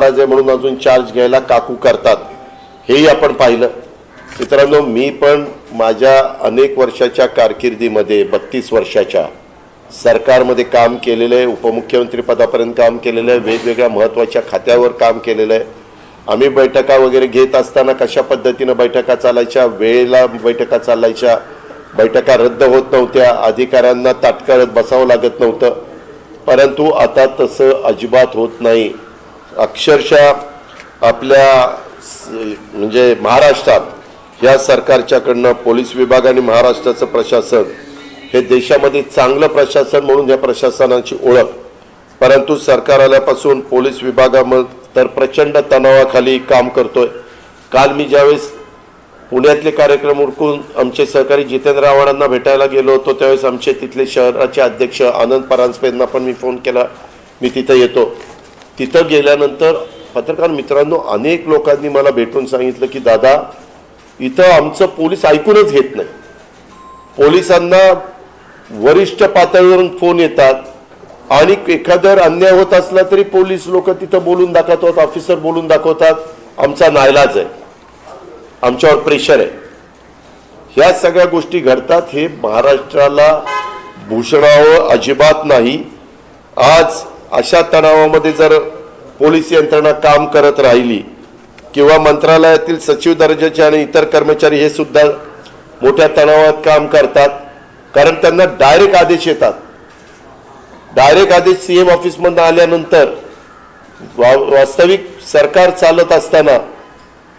महाराज आहे म्हणून अजून चार्ज घ्यायला काकू करतात, हेही आपण पाहिलं. मित्रांनो, मी पण माझ्या अनेक वर्षाच्या कारकिर्दीमध्ये 32 वर्षाच्या सरकारमध्ये काम केलेलं आहे. उपमुख्यमंत्री पदापर्यंत काम केलेलं आहे. वेगवेगळ्या महत्त्वाच्या खात्यावर काम केलेलं आहे. आम्ही बैठका वगैरे घेत असताना कशा पद्धतीनं बैठका चालायच्या, वेळेला बैठका चालायच्या, बैठका रद्द होत नव्हत्या, अधिकाऱ्यांना ताटकळत बसावं लागत नव्हतं. परंतु आता तसं अजिबात होत नाही. अक्षरशः आपल्या म्हणजे महाराष्ट्रात या सरकारच्याकडनं पोलीस विभाग आणि महाराष्ट्राचं प्रशासन हे देशामध्ये चांगलं प्रशासन म्हणून या प्रशासनाची ओळख. परंतु सरकार आल्यापासून पोलीस विभागामध्ये तर प्रचंड तणावाखाली काम करतोय. काल मी ज्यावेळेस पुण्यातले कार्यक्रम उरकून आमचे सहकारी जितेंद्र आव्हाडांना भेटायला गेलो होतो, त्यावेळेस आमचे तिथले शहराचे अध्यक्ष आनंद परांजपेंना पण मी फोन केला, मी तिथं येतो. तिथं गेल्यानंतर पत्रकार मित्रांनो, अनेक लोकांनी मला भेटून सांगितलं की दादा, इथं आमचं पोलीस ऐकूनच घेत नाही. पोलिसांना वरिष्ठ पातळीवरून फोन येतात आणि एखादं अन्याय होत असला तरी पोलीस लोक तिथं बोलून दाखवतात, ऑफिसर बोलून दाखवतात, आमचा नाईलाज आहे, आमच्यावर प्रेशर आहे. ह्या सगळ्या गोष्टी घडतात. हे महाराष्ट्राला भूषणावं अजिबात नाही. आज अशा तणावामध्ये जर पोलीस यंत्रणा काम करत राहिली किंवा मंत्रालयातील सचिव दर्जाचे आणि इतर कर्मचारी हे सुद्धा मोठ्या तणावात काम करतात, कारण त्यांना डायरेक्ट आदेश येतात. डायरेक्ट आदेश सीएम ऑफिसमधून आल्यानंतर वास्तविक सरकार चालत असताना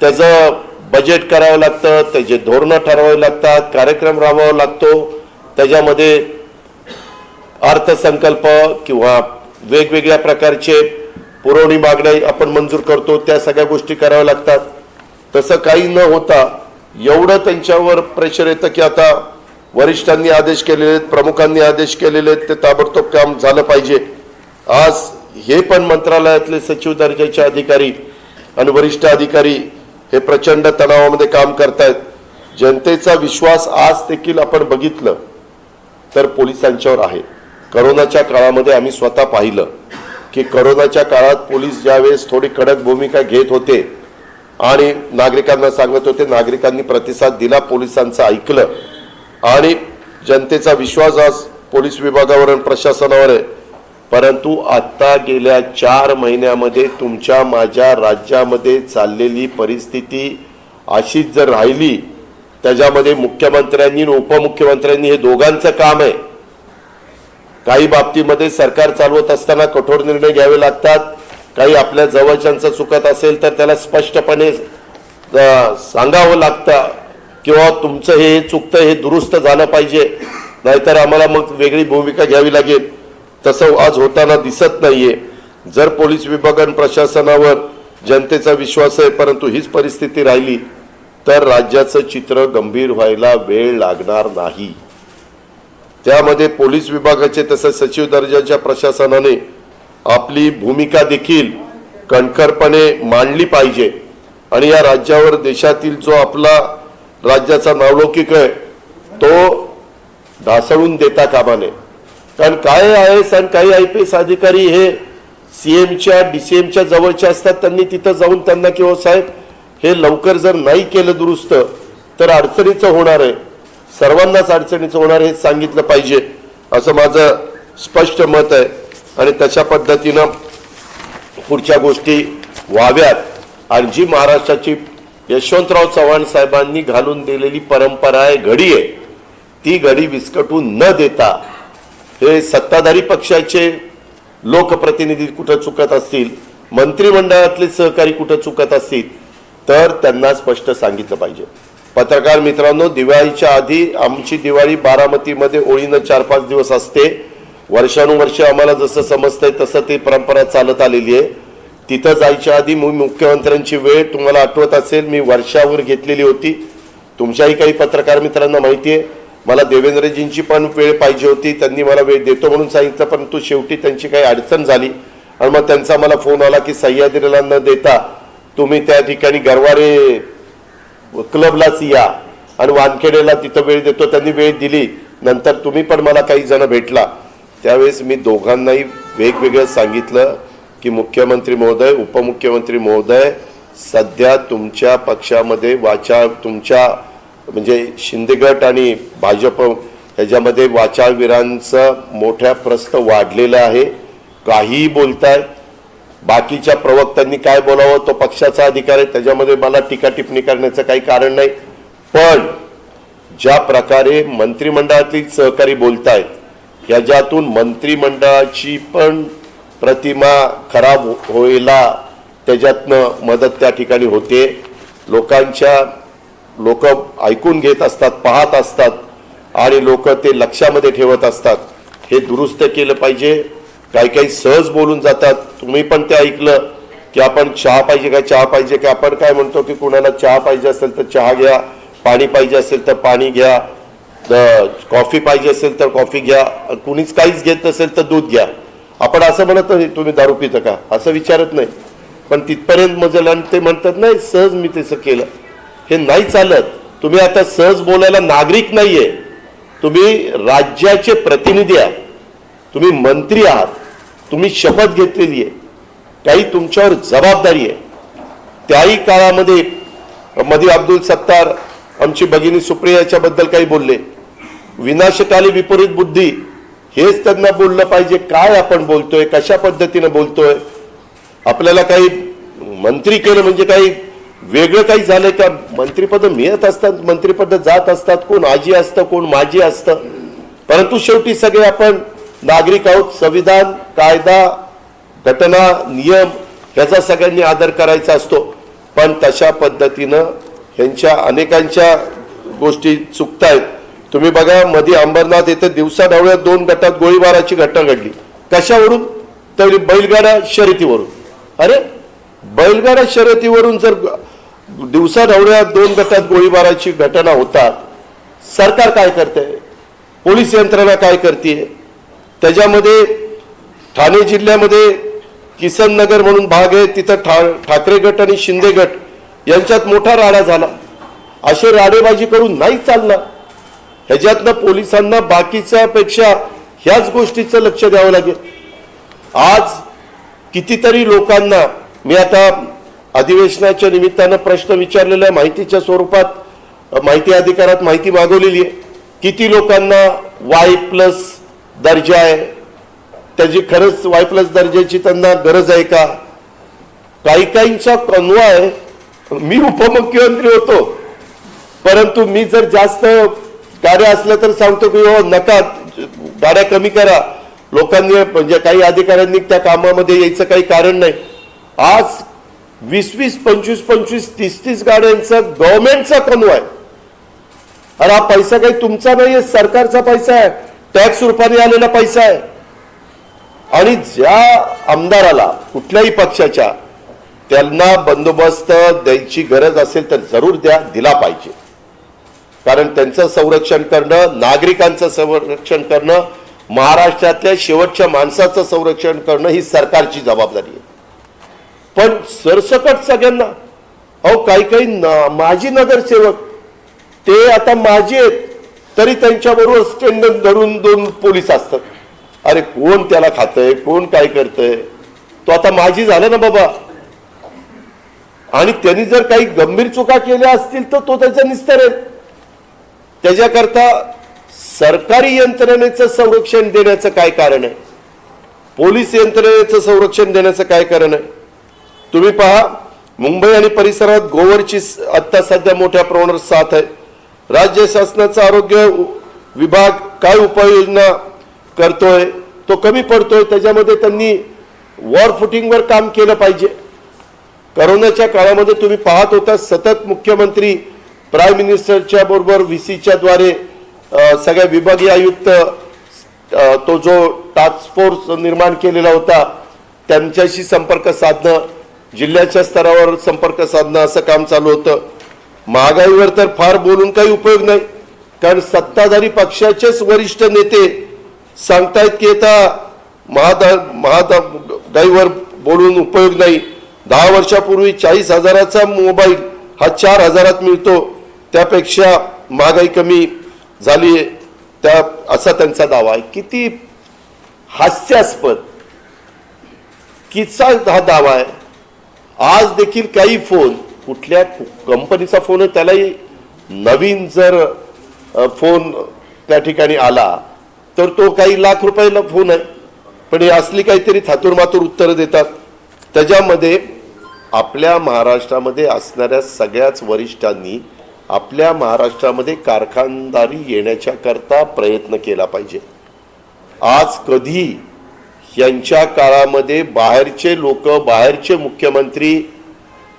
त्याचं बजेट करावं लागतं, त्याचे धोरणं ठरवावे लागतात, कार्यक्रम राबवावा लागतो, त्याच्यामध्ये अर्थसंकल्प किंवा वेगवेगळ्या प्रकारचे पुरवणी मागण्या आपण मंजूर करतो, त्या सगळ्या गोष्टी कराव्या लागतात. तसं काही न होता एवढं त्यांच्यावर प्रेशर येतं की आता वरिष्ठांनी आदेश केलेले आहेत, प्रमुखांनी आदेश केलेले आहेत, ते ताबडतोब काम झालं पाहिजे. आज हे पण मंत्रालयातले सचिव दर्जाचे अधिकारी आणि वरिष्ठ अधिकारी हे प्रचंड तणावामध्ये काम करतायत. जनतेचा विश्वास आज देखील आपण बघितलं तर पोलिसांच्यावर आहे. करोनाच्या काळामध्ये आम्ही स्वतः पाहिलं की करोनाच्या काळात पोलीस ज्यावेळेस थोडी कडक भूमिका घेत होते आणि नागरिकांना सांगत होते, नागरिकांनी प्रतिसाद दिला, पोलिसांचं ऐकलं आणि जनतेचा विश्वास आज पोलीस विभागावर आणि प्रशासनावर आहे. परंतु आता गेल्या 4 महिन्यामध्ये तुमच्या माझ्या राज्यामध्ये चाललेली परिस्थिती अशीच जर राहिली, त्याच्यामध्ये मुख्यमंत्र्यांनी आणि उपमुख्यमंत्र्यांनी हे दोघांचं काम आहे. काही बाबतीमध्ये सरकार चालवत असताना कठोर निर्णय घ्यावे लागतात. काही आपल्या जवळच्यांचं चुकत असेल तर त्याला स्पष्टपणे सांगावं लागतं किंवा तुमचं हे चुकतं, हे दुरुस्त झालं पाहिजे, नाहीतर आम्हाला मग वेगळी भूमिका घ्यावी लागेल. तसं आज होताना दिसत नाहीये. जर पोलीस विभाग आणि प्रशासनावर जनतेचा विश्वास आहे परंतु हीच परिस्थिती राहिली तर राज्याचं चित्र गंभीर व्हायला वेळ लागणार नाही. त्यामध्ये पोलीस विभागाचे तसंच सचिव दर्जाच्या प्रशासनाने आपली भूमिका देखील कणखरपणे मांडली पाहिजे आणि या राज्यावर देशातील जो आपला राज्याचा नावलौकिक आहे तो ढासळून देता कामा नये. कारण काय आयएएस आणि काही आयपीएस अधिकारी हे सीएमच्या डीसीएमच्या जवळचे असतात. त्यांनी तिथं जाऊन त्यांना किंवा साहेब हे लवकर जर नाही केलं दुरुस्त तर अडचणीचं होणार आहे, सर्वांनाच अडचणीचं होणार हे सांगितलं पाहिजे असं माझं स्पष्ट मत आहे. आणि तशा पद्धतीनं पुढच्या गोष्टी व्हाव्यात. आणि जी महाराष्ट्राची यशवंतराव चव्हाण साहेबांनी घालून दिलेली परंपरा आहे, घडी आहे, ती घडी विस्कटून न देता हे सत्ताधारी पक्षाचे लोकप्रतिनिधी कुठं चुकत असतील, मंत्रिमंडळातले सहकारी कुठं चुकत असतील तर त्यांना स्पष्ट सांगितलं पाहिजे. पत्रकार मित्रांनो, दिवाळीच्या आधी आमची दिवाळी बारामतीमध्ये ओळीनं 4-5 दिवस असते. वर्षानुवर्ष आम्हाला जसं समजतंय तसं ती परंपरा चालत आलेली आहे. तिथं जायच्या आधी मुख्यमंत्र्यांची वेळ तुम्हाला आठवत असेल मी वर्षावर घेतलेली होती. तुमच्याही काही पत्रकार मित्रांना माहिती आहे, मला देवेंद्रजींची पण वेळ पाहिजे होती. त्यांनी मला वेळ देतो म्हणून सांगितलं, परंतु शेवटी त्यांची काही अडचण झाली आणि मग त्यांचा मला फोन आला की सह्याद्रीला न देता तुम्ही त्या ठिकाणी गरवारे क्लबलाच या आणि वानखेडेला तिथं वेळ देतो. त्यांनी वेळ दिली. नंतर तुम्ही पण मला काही जण भेटला, त्यावेळेस मी दोघांनाही वेगवेगळं सांगितलं की मुख्यमंत्री महोदय, उपमुख्यमंत्री महोदय, सध्या तुमच्या पक्षामध्ये तुमच्या म्हणजे शिंदे गट आणि भाजप ह्याच्यामध्ये वाचाळवीरांचं मोठ्या प्रस्त वाढलेलं आहे. काहीही बोलतायत. बाकीच्या प्रवक्त्यांनी काय बोलावं तो पक्षाचा अधिकार आहे, त्याच्यामध्ये मला टीका टिप्पणी करण्याचं काही कारण नाही. पण ज्या प्रकारे मंत्रिमंडळातील सहकारी बोलतायत याच्यातून मंत्रिमंडळाची पण प्रतिमा खराब व्हायला त्याच्यातनं मदत त्या ठिकाणी होते. लोक ऐकून घेत असतात, पाहत असतात आणि लोक ते लक्षामध्ये ठेवत असतात. हे दुरुस्त केलं पाहिजे. काही सहज बोलून जातात. तुम्ही पण ते ऐकलं की आपण चहा पाहिजे का, चहा पाहिजे का. आपण काय म्हणतो की कुणाला चहा पाहिजे असेल तर चहा घ्या, पाणी पाहिजे असेल तर पाणी घ्या, कॉफी पाहिजे असेल तर कॉफी घ्या, कुणीच काहीच घेत नसेल तर दूध घ्या. आपण असं म्हणत नाही तुम्ही दारू पिता का, असं विचारत नाही. पण तिथपर्यंत मजल आणि ते म्हणतात नाही सहज मी तसं केलं. हे नाही चालत. तुम्ही आता सहज बोलायला नागरिक नाहीये, तुम्ही राज्याचे प्रतिनिधी आहात, तुम्ही मंत्री आहात, तुम्ही शपथ घेतलेली आहे, काही तुमच्यावर जबाबदारी आहे. त्याही काळामध्ये मध्ये अब्दुल सत्तार आमची भगिनी सुप्रिया याच्याबद्दल काही बोलले. विनाशकाली विपरीत बुद्धी हेच त्यांना बोललं पाहिजे. काय आपण बोलतोय, कशा पद्धतीने बोलतोय. आपल्याला काही मंत्री केलं म्हणजे काही वेगळं काही झालं का. मंत्रिपद मिळत असतात, मंत्रिपद जात असतात, कोण आजी असतं, कोण माजी असतं. परंतु शेवटी सगळे आपण नागरिक आहोत. संविधान, कायदा, घटना, नियम याचा सगळ्यांनी आदर करायचा असतो. पण तशा पद्धतीनं ह्यांच्या अनेकांच्या गोष्टी चुकतायत. तुम्ही बघा मध्ये अंबरनाथ येथे दिवसाढवळ्या 2 गटात गोळीबाराची घटना घडली. कशावरून, तर बैलगाडा शर्यतीवरून. अरे बैलगाडा शर्यतीवरून जर दिवसाढवळ्या 2 गटात गोळीबाराची घटना होतात, सरकार काय करते, पोलीस यंत्रणा काय करते. त्याच्यामध्ये ठाणे जिल्ह्यामध्ये किसन नगर म्हणून भाग आहे, तिथं ठाकरे गट आणि शिंदे गट यांच्यात मोठा राडा झाला. असे राडेबाजी करून नाही चालणार. ह्याच्यातनं पोलिसांना बाकीच्या पेक्षा ह्याच गोष्टीचं लक्ष द्यावं लागेल. आज कितीतरी लोकांना मी आता अधिवेशनाच्या निमित्तानं प्रश्न विचारलेला माहितीच्या स्वरूपात माहिती अधिकारात माहिती मागवलेली आहे. किती लोकांना Y+ दर्जा आहे, त्याची खरंच Y+ दर्जाची त्यांना गरज आहे का. काहींचा कन्वा आहे. मी उपमुख्यमंत्री होतो, परंतु मी जर जास्त गाड्या असल्या तर सांगतो की हो नका, गाड्या कमी करा. लोकांनी म्हणजे काही अधिकाऱ्यांनी त्या कामामध्ये यायचं काही कारण नाही. आज 20-20, 25-25, 30-30 गाड्यांचा गव्हर्नमेंटचा कन्वा आहे. अरे हा पैसा काही तुमचा नाहीये, सरकारचा पैसा आहे, टॅक्स रूपाने आलेला पैसा आहे. आणि ज्या आमदाराला कुठल्याही पक्षाच्या त्यांना बंदोबस्त द्यायची गरज असेल तर जरूर दिला पाहिजे. कारण त्यांचं संरक्षण करणं, नागरिकांचं संरक्षण करणं, महाराष्ट्रातल्या शेवटच्या माणसाचं संरक्षण करणं ही सरकारची जबाबदारी आहे. पण सरसकट सगळ्यांना, अहो काही माजी नगरसेवक ते आता माजी आहेत तरी त्यांच्याबरोबर स्टँड धरून 2 पोलीस असतात. अरे कोण त्याला खातंय, कोण काय करतंय. तो आता माजी झाला ना बाबा. आणि त्यांनी जर काही गंभीर चुका केल्या असतील तर तो त्याचा निस्तार आहे. त्याच्याकरता सरकारी यंत्रणेचं संरक्षण देण्याचं काय कारण आहे, पोलीस यंत्रणेचं संरक्षण देण्याचं काय कारण आहे. तुम्ही पहा मुंबई आणि परिसरात गोवरची आता सध्या मोठ्या प्रमाणावर साथ आहे. राज्य शासनाचा आरोग्य विभाग काय उपाययोजना करतोय, तो कमी पडतोय. त्याच्यामध्ये त्यांनी वॉर फुटिंगवर काम केलं पाहिजे. कोरोनाच्या काळामध्ये तुम्ही पाहत होता सतत मुख्यमंत्री प्राईम मिनिस्टरच्या बरोबर VCच्या द्वारे सगळ्या विभागीय आयुक्त तो जो टास्क फोर्स निर्माण केलेला होता त्यांच्याशी संपर्क साधणं, जिल्ह्याच्या स्तरावर संपर्क साधणं असं काम चालू होतं. महागाईवर तर फार बोलून काही उपयोग नाही, कारण सत्ताधारी पक्षाचेच वरिष्ठ नेते सांगतायत की आता महागाईवर बोलून उपयोग नाही. 10 वर्षापूर्वी 40,000चा मोबाईल हा 4,000त मिळतो, त्यापेक्षा महागाई कमी झाली त्या असा त्यांचा दावा आहे. किती हास्यास्पद. चुकीचा हा दावा आहे। आज देखील काही फोन कुठल्या कंपनीचा फोन आहे त्यालाही नवीन जर फोन त्या ठिकाणी आला तर तो काही लाख रुपयाला फोन आहे, पण हे असली काहीतरी थातूरमातूर उत्तरं देतात। त्याच्यामध्ये आपल्या महाराष्ट्रामध्ये असणाऱ्या सगळ्याच वरिष्ठांनी आपल्या महाराष्ट्रामध्ये कारखानदारी येण्याच्या करता प्रयत्न केला पाहिजे। आज कधी यांच्या काळामध्ये बाहेरचे लोक, बाहेरचे मुख्यमंत्री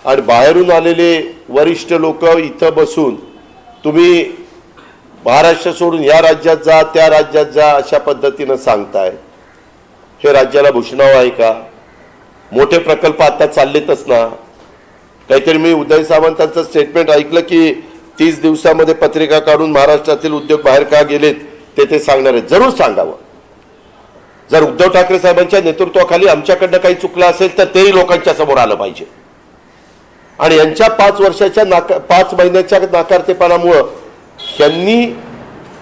आणि बाहेरून आलेले वरिष्ठ लोक इथं बसून तुम्ही महाराष्ट्र सोडून या राज्यात जा, त्या राज्यात जा अशा पद्धतीनं सांगताय, हे राज्याला भूषणावं आहे का? मोठे प्रकल्प आता चाललेतच ना। काहीतरी मी उदय सामंतांचं स्टेटमेंट ऐकलं की 30 दिवसामध्ये पत्रिका काढून महाराष्ट्रातील उद्योग बाहेर का गेलेत ते सांगणार आहेत। जरूर सांगावं। जर उद्धव ठाकरे साहेबांच्या नेतृत्वाखाली आमच्याकडनं काही चुकलं असेल तर तेही लोकांच्या समोर आलं पाहिजे। आणि यांच्या 5 महिन्याच्या नाकारतेपणामुळं यांनी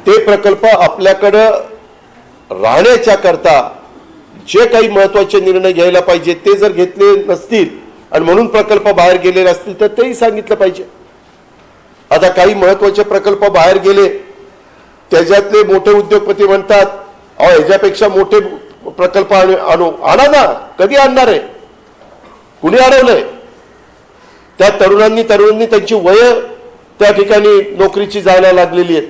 ते प्रकल्प आपल्याकडं राहण्याच्या करता जे काही महत्वाचे निर्णय घ्यायला पाहिजे ते जर घेतले नसतील आणि म्हणून प्रकल्प बाहेर गेलेले असतील तर तेही सांगितलं पाहिजे। आता काही महत्वाचे प्रकल्प बाहेर गेले, त्याच्यातले मोठे उद्योगपती म्हणतात अहो ह्याच्यापेक्षा मोठे प्रकल्प आणा ना। कधी आणणार आहे? कुणी अडवलंय? त्या तरुणांनी त्यांची वय त्या ठिकाणी नोकरीची जायला लागलेली आहेत।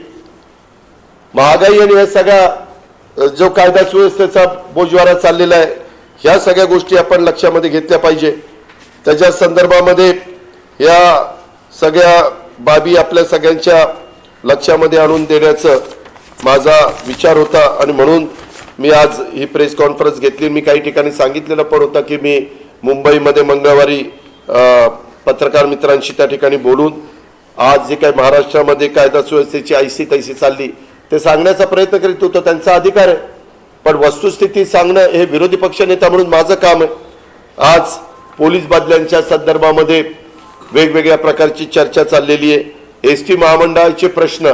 महागाई आणि या सगळा जो कायदा सुव्यवस्थेचा बोजवारा चाललेला आहे, ह्या सगळ्या गोष्टी आपण लक्षामध्ये घेतल्या पाहिजे। त्याच्या संदर्भामध्ये या सगळ्या बाबी आपल्या सगळ्यांच्या लक्षामध्ये आणून देण्याचा माझा विचार होता आणि म्हणून मी आज ही प्रेस कॉन्फरन्स घेतली। मी काही ठिकाणी सांगितलेलं पण होतं की मी मुंबईमध्ये मंगळवारी पत्रकार मित्रांशी त्या ठिकाणी बोलून आज जे काही महाराष्ट्रामध्ये कायदा सुव्यवस्थेची ऐसी तैसी चालली ते सांगण्याचा प्रयत्न करीत होतो, त्यांचा अधिकार आहे। पण वस्तुस्थिती सांगणं हे विरोधी पक्षनेता म्हणून माझं काम आहे। आज पोलीस बदल्यांच्या संदर्भामध्ये वेगवेगळ्या प्रकारची चर्चा चाललेली आहे। एसटी महामंडळाचे प्रश्न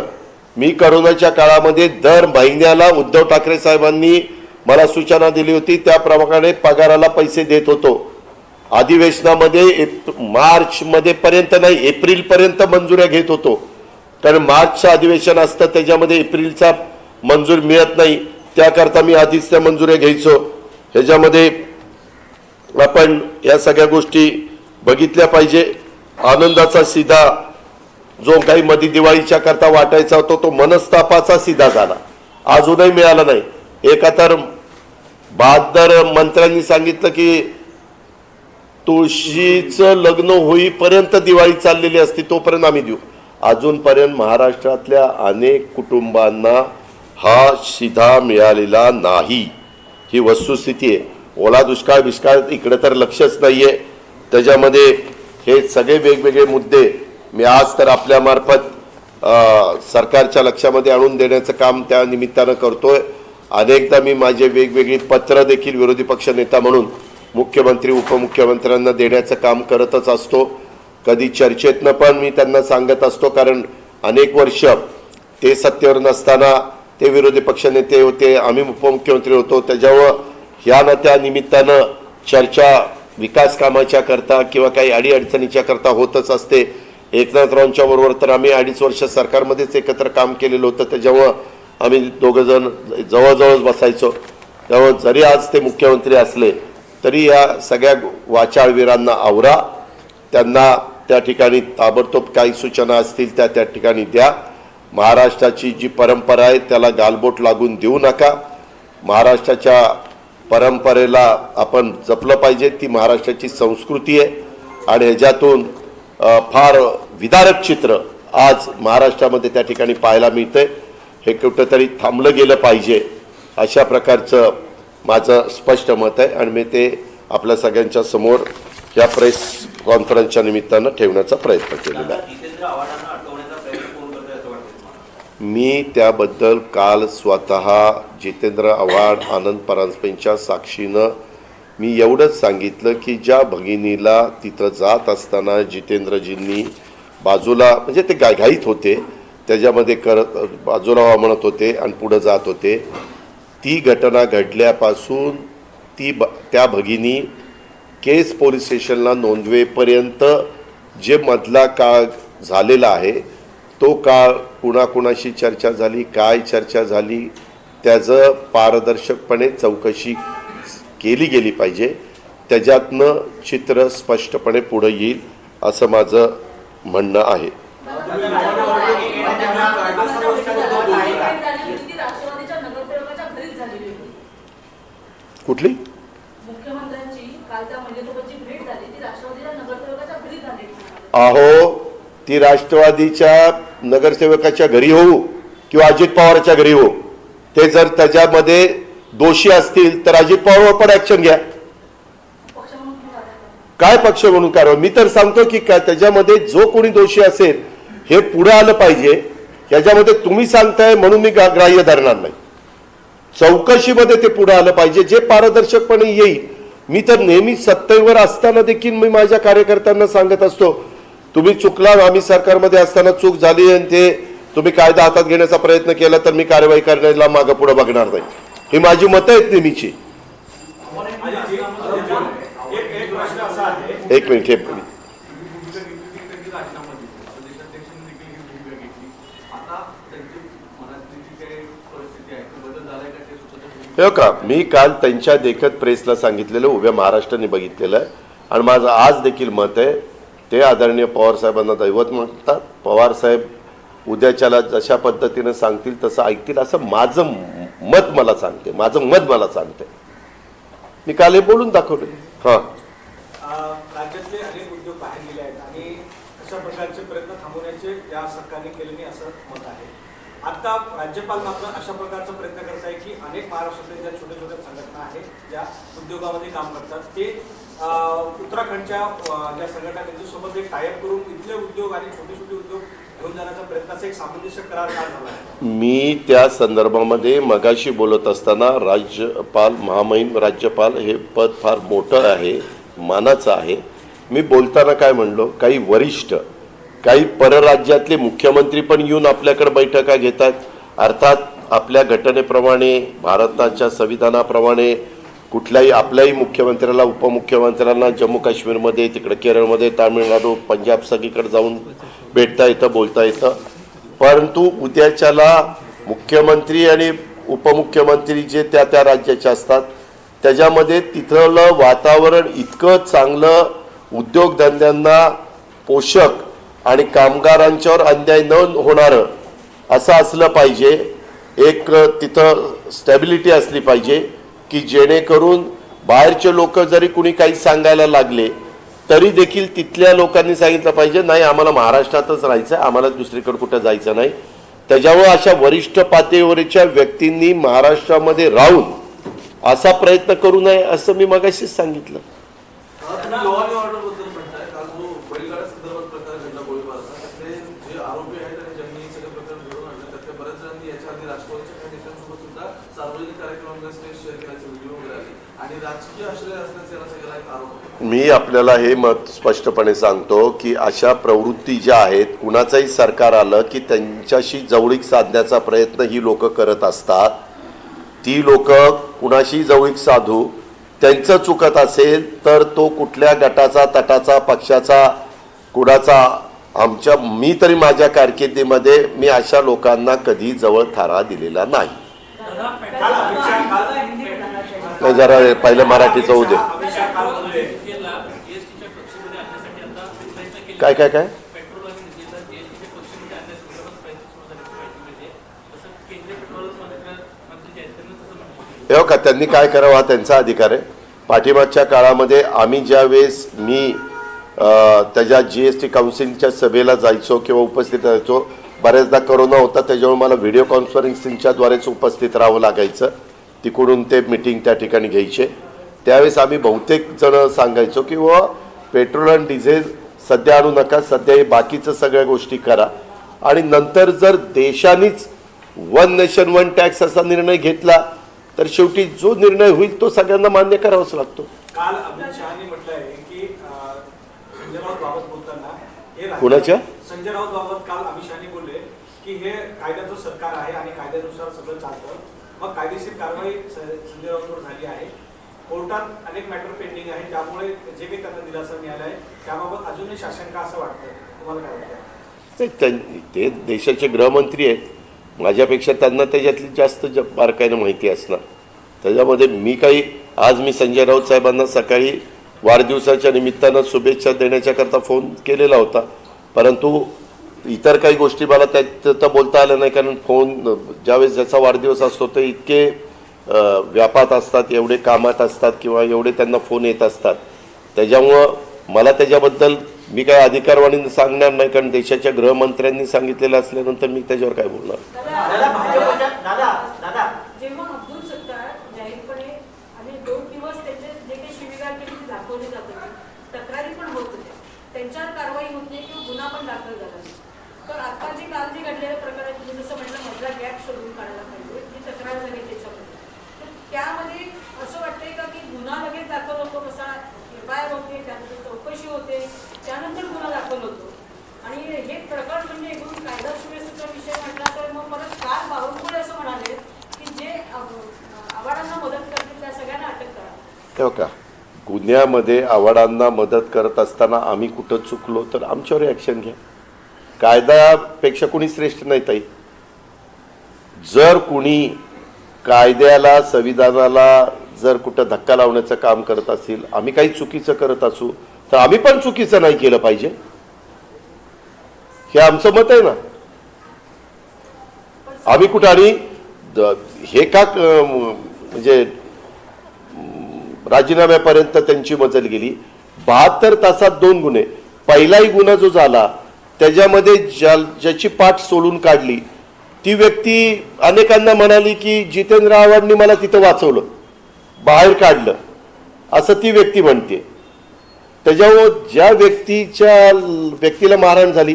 मी करोनाच्या काळामध्ये दर महिन्याला उद्धव ठाकरे साहेबांनी मला सूचना दिली होती त्याप्रमाणे पगाराला पैसे देत होतो। अधिवेशनामध्ये मार्च मध्ये पर्यंत नाही एप्रिल पर्यंत मंजुऱ्या घेत होतो, कारण मार्चचं अधिवेशन असतं त्याच्यामध्ये एप्रिलचा मंजूर मिळत नाही, त्याकरता मी आधीच त्या मंजुऱ्या घ्यायचो। ह्याच्यामध्ये आपण या सगळ्या गोष्टी बघितल्या पाहिजे। आनंदाचा सीधा जो काही मध्ये दिवाळीच्या करता वाटायचा होता तो मनस्तापाचा सीधा झाला, अजूनही मिळाला नाही। एका तर 72 मंत्र्यांनी सांगितलं की तुळशीचं लग्न होईपर्यंत दिवाळी चाललेली असती तोपर्यंत आम्ही देऊ। अजूनपर्यंत महाराष्ट्रातल्या अनेक कुटुंबांना हा सीधा मिळालेला नाही, ही वस्तुस्थिती आहे। ओला दुष्काळ बिष्काळ इकडे तर लक्षच नाहीये। त्याच्यामध्ये हे सगळे वेगवेगळे मुद्दे मी आज तर आपल्या मार्फत सरकारच्या लक्षामध्ये आणून देण्याचं काम त्या निमित्तानं करतोय। अनेकदा मी माझे वेगवेगळी पत्र देखील विरोधी पक्ष नेता म्हणून मुख्यमंत्री उपमुख्यमंत्र्यांना देण्याचं काम करतच असतो। कधी चर्चेतनं पण मी त्यांना सांगत असतो, कारण अनेक वर्ष ते सत्तेवर नसताना ते विरोधी पक्ष नेते होते, आम्ही उपमुख्यमंत्री होतो, त्याच्यावर ह्या ना त्या निमित्तानं चर्चा विकास कामाच्या करता किंवा काही अडीअडचणीच्या करता होतच असते। एकनाथरावांच्या बरोबर तर आम्ही 2.5 वर्ष सरकारमध्येच एकत्र काम केलेलं होतं, त्याच्यामुळं आम्ही दोघं जण जवळजवळ बसायचो। त्यामुळे जरी आज ते मुख्यमंत्री असले तरी या सगळ्या वाचाळवीरांना आवरा, त्यांना त्या ठिकाणी ताबडतोब काही सूचना असतील त्या ठिकाणी द्या। महाराष्ट्राची जी परंपरा आहे त्याला गालबोट लागून देऊ नका। महाराष्ट्राच्या परंपरेला आपण जपलं पाहिजे, ती महाराष्ट्राची संस्कृती आहे आणि ह्याच्यातून फार विदारक चित्र आज महाराष्ट्रामध्ये त्या ठिकाणी पाहायला मिळतंय। हे कुठंतरी थांबलं गेलं पाहिजे अशा प्रकारचं माझं स्पष्ट मत आहे आणि मी ते आपल्या सगळ्यांच्या समोर या प्रेस कॉन्फरन्सच्या निमित्तानं ठेवण्याचा प्रयत्न केलेला आहे। मी त्याबद्दल काल स्वतः जितेंद्र आव्हाड आनंद परांजपेंच्या साक्षीनं मी एवढंच सांगितलं की ज्या भगिनीला तिथं जात असताना जितेंद्रजींनी बाजूला म्हणजे ते घाईत होते, त्याच्यामध्ये बाजूला म्हणत होते आणि पुढे जात होते, ती घटना घडल्यापासून त्या भगिनी केस पोलीस स्टेशनला नोंदवेपर्यंत जे मधला काळ झालेला आहे तो काळ कुणाकुणाशी चर्चा झाली, काय चर्चा झाली, त्याचं पारदर्शकपणे चौकशी केली गेली पाहिजे. त्याच्यातनं चित्र स्पष्टपणे पुढे येईल असं माझं म्हणणं आहे. कुठली अहो ती राष्ट्रवादीच्या नगरसेवकाच्या घरी होऊ किंवा अजित पवारच्या घरी हो, ते जर त्याच्यामध्ये दोषी असतील तर अजित पवारवर पण ऍक्शन घ्या. काय पक्ष म्हणून कारवाई? मी तर सांगतो की त्याच्यामध्ये जो कोणी दोषी असेल हे पुढे आलं पाहिजे. याच्यामध्ये तुम्ही सांगताय म्हणून मी ग्राह्य धरणार नाही. चौकशीमध्ये ते पुढे आलं पाहिजे, जे पारदर्शकपणे येईल. मी तर नेहमी सत्तेवर असताना देखील मी माझ्या कार्यकर्त्यांना सांगत असतो, तुम्ही चुकला, आम्ही सरकारमध्ये असताना चूक झाली आणि ते तुम्ही कायदा हातात घेण्याचा प्रयत्न केला तर मी कारवाई करण्याला मागे पुढे बघणार नाही. ही माझी मतं आहेत नेहमीची. एक मिनिट हे का मी काल त्यांच्या देखत प्रेसला सांगितलेलं, उभ्या महाराष्ट्राने बघितलेलं आहे. आणि माझं आज देखील मत आहे, ते आदरणीय पवार साहेबांना दैवत म्हणतात. पवार साहेब उद्याच्याला जशा पद्धतीने सांगतील तसं ऐकतील असं माझं मत मला सांगते. मी काल हे बोलून दाखवले. हां, राज्यातले अनेक उद्योग बाहेर गेले आहेत आणि अशा प्रकारचे प्रयत्न थांबवण्याचे या सरकारने केले नाही असं मत आहे. आता राज्यपाल मात्र अशा प्रकारचा प्रयत्न करत आहे की अनेक महाराष्ट्रातल्या ज्या छोट्या छोट्या संघटना आहेत ज्या उद्योगामध्ये काम करतात ते उत्तराखंडच्या ज्या संघटना त्यांच्यासोबत एक टायअप करून इथले उद्योग आणि छोटे छोटे उद्योग घेऊन जाण्याचा प्रयत्नाचा एक सामंजस्य करार झाला आहे. मी त्या संदर्भामध्ये मगाशी बोलत असताना राज्यपाल, महामहिम राज्यपाल हे पद फार मोठं आहे, मानाचं आहे. मी बोलताना काय म्हणलो, काही वरिष्ठ, काही परराज्यातले मुख्यमंत्री पण येऊन आपल्याकडे बैठका घेतात. अर्थात आपल्या घटनेप्रमाणे, भारताच्या संविधानाप्रमाणे कुठल्याही आपल्याही मुख्यमंत्र्याला, उपमुख्यमंत्र्यांना जम्मू काश्मीरमध्ये, तिकडे केरळमध्ये, तामिळनाडू, पंजाब सगळीकडे जाऊन भेटता येतं, बोलता येतं. परंतु उद्याच्याला मुख्यमंत्री आणि उपमुख्यमंत्री जे त्या त्या राज्याचे असतात त्याच्यामध्ये तिथलं वातावरण इतकं चांगलं, उद्योगधंद्यांना पोषक आणि कामगारांच्यावर अन्याय न होणारं असं असलं पाहिजे. एक तिथं स्टॅबिलिटी असली पाहिजे की जेणेकरून बाहेरचे लोक जरी कुणी काही सांगायला लागले तरी देखील तिथल्या लोकांनी सांगितलं पाहिजे नाही, आम्हाला महाराष्ट्रातच राहायचं, आम्हाला दुसरीकडे कुठं जायचं नाही. त्याच्यामुळे अशा वरिष्ठ पातळीवरच्या व्यक्तींनी महाराष्ट्रामध्ये राहून असा प्रयत्न करू नये असं मी मगाशीच सांगितलं. मी आपल्याला हे मत स्पष्टपणे सांगतो की अशा प्रवृत्ती ज्या आहेत, कुणाचंही सरकार आलं की त्यांच्याशी जवळीक साधण्याचा प्रयत्न ही लोक करत असतात. ती लोक कुणाशी जवळीक साधू, त्यांचं चुकत असेल तर तो कुठल्या गटाचा, तटाचा, पक्षाचा, कुणाचा, मी तरी माझ्या कारकिर्दीमध्ये मी अशा लोकांना कधी जवळ थारा दिलेला नाही. जरा पहिलं मराठीचं होऊ दे. काय काय काय हे का त्यांनी काय करावं हा त्यांचा अधिकार आहे. पाठीमागच्या काळामध्ये आम्ही ज्यावेळेस मी त्याच्या GST काउन्सिलच्या सभेला जायचो किंवा उपस्थित राहायचो, बऱ्याचदा कोरोना होता त्याच्यामुळे मला व्हिडिओ कॉन्फरन्सिंगच्या द्वारेच उपस्थित राहावं लागायचं. तिकडून ते मीटिंग त्या ठिकाणी घ्यायचे. त्यावेळेस आम्ही बहुतेक जण सांगायचो की व पेट्रोल आणि डिझेल सध्या आणू नका, सध्या हे बाकीचं सगळ्या गोष्टी करा. आणि नंतर जर देशानेच वन नेशन वन टॅक्स असा निर्णय घेतला तर शेवटी जो निर्णय होईल तो सगळ्यांना मान्य करावाच लागतो. काल अमित शहानी म्हटलं आहे की संजय राऊत बाबत बोलताना कुणाच्या संजय राऊत बाबत काल अमित शहानी बोलले की हे कायद्याचं सरकार आहे आणि कायद्यानुसार सगळं चालतं. मग कायदेशीर कारवाई संजय राऊतवर झाली आहे. कोर्टात अनेक मॅटर पेंडिंग आहे, त्यामुळे जे काही त्यांना दिलासा मिळाला आहे त्याबाबत अजूनही शासन का असं वाटतं, तुम्हाला काय वाटतं? ते देशाचे गृहमंत्री आहेत, माझ्यापेक्षा त्यांना त्याच्यातली जास्त बारकाईनं माहिती असणार. त्याच्यामध्ये मी काही, आज मी संजय राऊत साहेबांना सकाळी वाढदिवसाच्या निमित्तानं शुभेच्छा देण्याच्याकरता फोन केलेला होता, परंतु इतर काही गोष्टी मला त्यात तर बोलता आल्या नाही, कारण फोन ज्यावेळेस ज्याचा वाढदिवस असतो ते इतके व्यापात असतात, एवढे कामात असतात किंवा एवढे त्यांना फोन येत असतात. त्याच्यामुळं मला त्याच्याबद्दल मी काय अधिकारवाणीने सांगणार नाही, कारण देशाच्या गृहमंत्र्यांनी सांगितलेलं असल्यानंतर मी त्याच्यावर काय बोलणार. जेव्हा अब्दुल सत्तार जाहीरपणे आणि 2 दिवस त्यांचे जे काही शिवीगाळ केली ती दाखवली जात होती, तक्रारी पण होत होत्या, त्यांच्यावर कारवाई होत नाही किंवा गुन्हा पण दाखल झाला नाही. तर आता जे काल जे घडलेल्या प्रकारात तुम्ही जसं म्हटलं मधला गॅप शोधून काढायला पाहिजे, जी तक्रार झाली त्याच्यामध्ये, तर त्यामध्ये असं वाटतंय का की गुन्हा लगेच दाखल होतो, कसा FIR होते, त्यानंतर चौकशी होते, त्यानंतर गुन्हा दाखल होतो, आणि हे प्रकरण म्हणजे एकूण कायदा सुव्यवस्थेचा विषय म्हटला तर मग परत काल बावनकुळे असं म्हणाले की जे आव्हाडांना मदत करतील त्या सगळ्यांना अटक करा. तेव्हा का गुन्ह्यामध्ये आव्हाडांना मदत करत असताना आम्ही कुठं चुकलो तर आमच्यावर ॲक्शन घ्या. कायद्यापेक्षा कुणी श्रेष्ठ नाही ताई. जर कुणी कायद्याला, संविधानाला जर कुठं धक्का लावण्याचं काम करत असेल, आम्ही काही चुकीचं करत असू तर आम्ही पण चुकीचं नाही केलं पाहिजे, हे आमचं मत आहे ना. आम्ही कुठं आणि हे का म्हणजे राजीनाम्यापर्यंत त्यांची मजल गेली. 72 तासात 2 गुन्हे. पहिलाही गुन्हा जो झाला त्याच्यामध्ये ज्याची पाठ सोडून काढली ती व्यक्ती अनेकांना म्हणाली की जितेंद्र आव्हाडांनी मला तिथं वाचवलं, बाहेर काढलं, असं ती व्यक्ती म्हणते. त्याच्यावर ज्या व्यक्तीला मारहाण झाली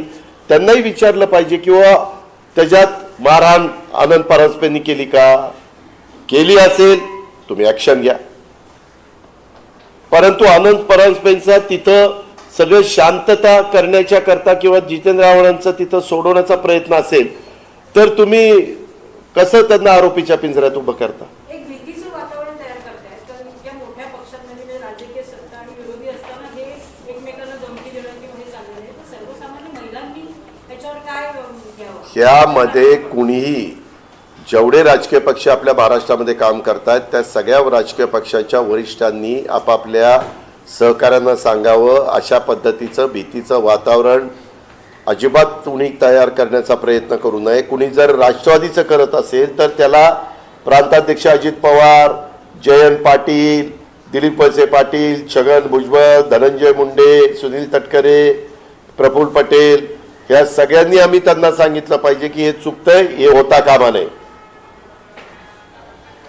त्यांनाही विचारलं पाहिजे किंवा त्याच्यात मारहाण आनंद परांजपेंनी केली का, केली असेल तुम्ही ॲक्शन घ्या. परंतु आनंद परांजपेंचा तिथं सगळं शांतता करण्याच्या करता किंवा जितेंद्र आव्हाडांचं तिथं सोडवण्याचा प्रयत्न असेल तर तुम्ही कसं त्यांना आरोपीच्या पिंजऱ्यात उभं करता. एक भीतीचं वातावरण तयार करताय, कारण इतक्या मोठ्या पक्षांमध्ये राजकीय सत्ता आणि विरोधी असताना हे एकमेकांना धमकी देणं किंवा हे चाललेलं आहे, तर सर्वसामान्य महिलांनी त्याच्यावर काय घ्यावं. यामध्ये कुणीही, जेवढे राजकीय पक्ष आपल्या महाराष्ट्रामध्ये काम करतात त्या सगळ्या राजकीय पक्षाच्या वरिष्ठांनी आपापल्या सहकाऱ्यांना सांगावं, अशा पद्धतीचं भीतीचं वातावरण अजिबात कुणी तयार करण्याचा प्रयत्न करू नये. कुणी जर राष्ट्रवादीचं करत असेल तर त्याला प्रांताध्यक्ष अजित पवार, जयंत पाटील, दिलीप वळसे पाटील, छगन भुजबळ, धनंजय मुंडे, सुनील तटकरे, प्रफुल्ल पटेल, या सगळ्यांनी आम्ही त्यांना सांगितलं पाहिजे की हे चुकतंय, हे होता कामा नये.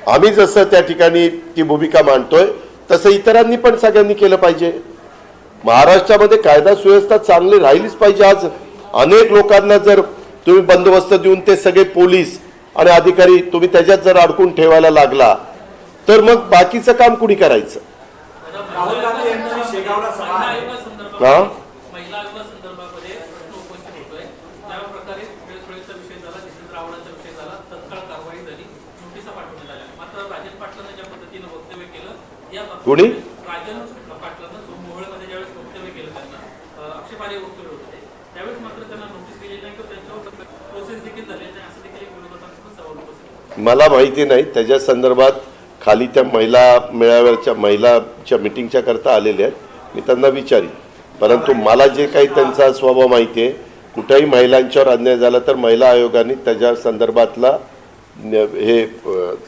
आम्ही जसं त्या ठिकाणी ती भूमिका मांडतोय तसं इतरांनी पण सगळ्यांनी केलं पाहिजे. महाराष्ट्रामध्ये कायदा सुव्यवस्था चांगली राहिलीच पाहिजे. आज अनेक लोकांना जर तुम्ही बंदोबस्त देऊन ते सगळे पोलीस आणि अधिकारी तुम्ही त्याच्यात जर अडकून ठेवायला लागला तर मग बाकीचं काम कुणी करायचं. राहुल गांधी यांची शेगावला सभा आहे. हा, महिला संदर्भामध्ये प्रश्न उपस्थित होतोय. ज्या प्रकारे सुळेचा विषय झाला, जितेंद्र आव्हाडांचा विषय झाला, तत्काळ कारवाई झाली, नोटिसा पाठवण्यात आल्या. मात्र राजन पाटलांनी ज्या पद्धतीनं वक्तव्य केलं, या कोणी? राजन पाटलांना मोहोळमध्ये ज्यावेळेस वक्तव्य केलं त्यांना आक्षेपार्ह वक्तव्य होते, त्यावेळेस मात्र त्यांना नोटीस दिली नाही किंवा त्यांच्यावर प्रोसेस देखील झाली नाही, असं देखील एक विरोधकांकडून सवाल उपस्थित. मला माहिती नाही त्याच्या संदर्भात. खाली त्या महिला मेळाव्याच्या महिलाच्या मिटिंगच्या करता आलेल्या आहेत, मी त्यांना विचारीन. परंतु मला जे काही त्यांचा स्वभाव माहिती आहे, कुठेही महिलांच्यावर अन्याय झाला तर महिला आयोगाने त्याच्या संदर्भातला हे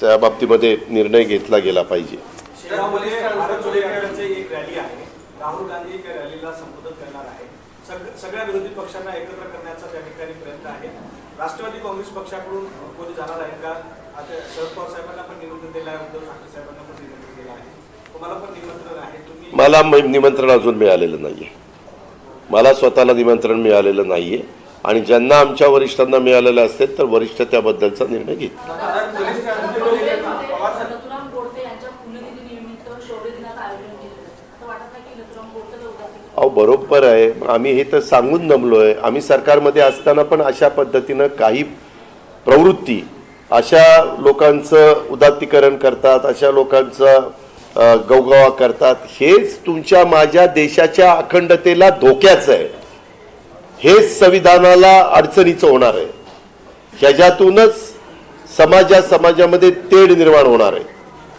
त्या बाबतीमध्ये निर्णय घेतला गेला पाहिजे. शेगावमध्ये भारत जोडो यात्रेची एक रॅली आहे. राहुल गांधी त्या रॅलीला संबोधित करणार आहे. सगळ्या विरोधी पक्षांना एकत्र करण्याचा त्या ठिकाणी प्रयत्न आहे. राष्ट्रवादी काँग्रेस पक्षाकडून कोणी जाणार आहे का? आता शरद पवार साहेबांना पण निमंत्रण दिलं आहे, उद्धव ठाकरे साहेबांना पण निमंत्रण दिलं आहे, तुम्हाला पण निमंत्रण आहे. तुम्ही मला निमंत्रण अजून मिळालेलं नाहीये. मला स्वतःला निमंत्रण मिळालेलं नाहीये आणि ज्यांना आमच्या वरिष्ठांना मिळालेलं असेल तर वरिष्ठ त्याबद्दलचा निर्णय घेतील. नथुराम गोडसे यांच्या पुण्यतिथी निमित्त शौर्य दिनाचं आयोजन केलं. असं वाटत नाही की नथुराम गोडसेला उदासी. अहो बरोबर आहे, आम्ही हे तर सांगून दमलोय. आम्ही सरकारमध्ये असताना पण अशा पद्धतीनं काही प्रवृत्ती अशा लोकांचं उदात्तीकरण करतात, अशा लोकांचा गवगवा करतात. हेच तुमच्या माझ्या देशाच्या अखंडतेला धोक्याचं आहे. हेच संविधानाला अडचणीचं होणार आहे. ह्याच्यातूनच समाजामध्ये तेढ निर्माण होणार आहे.